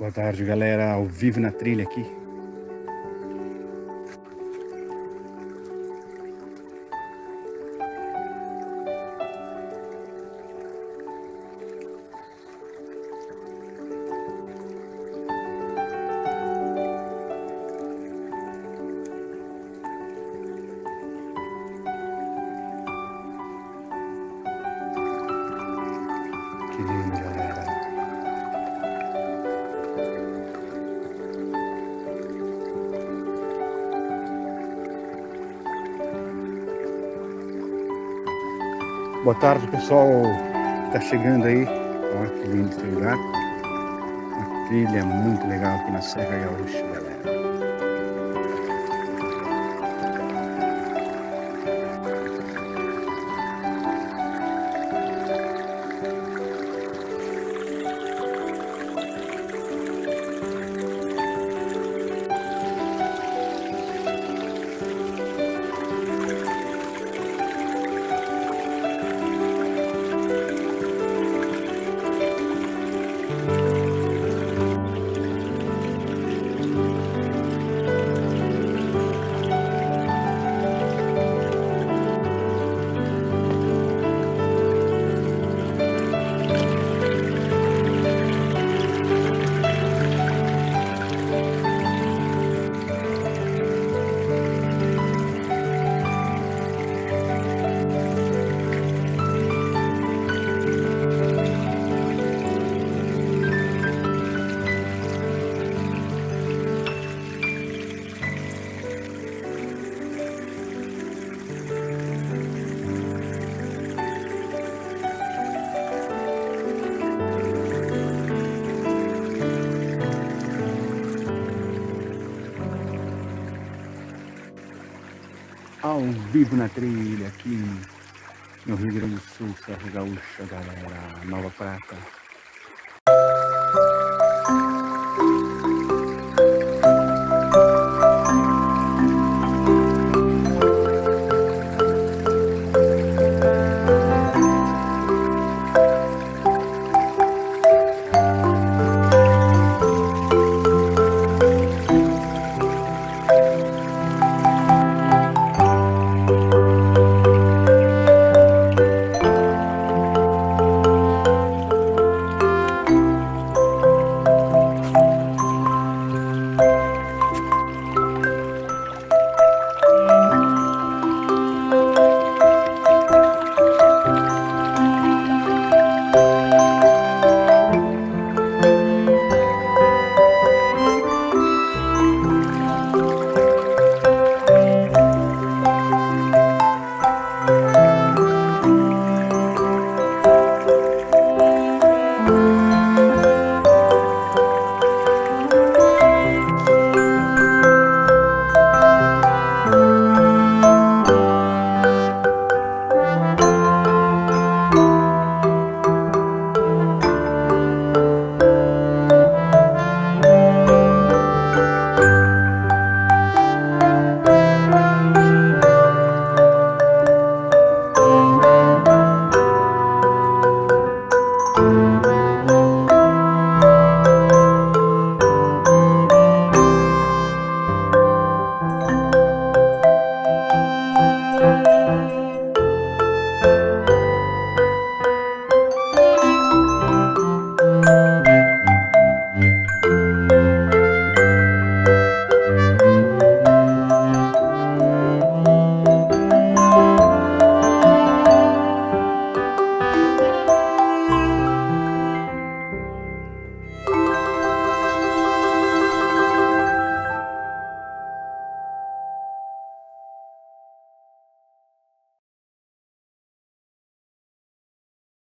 Boa tarde, galera, ao vivo na trilha aqui. Que lindo, galera. Boa tarde, pessoal que tá chegando aí. Olha que lindo esse lugar. Uma trilha muito legal aqui na Serra Gaúcha, galera. Ao vivo na trilha aqui no Rio Grande do Sul, Serra Gaúcha, galera, Nova Prata.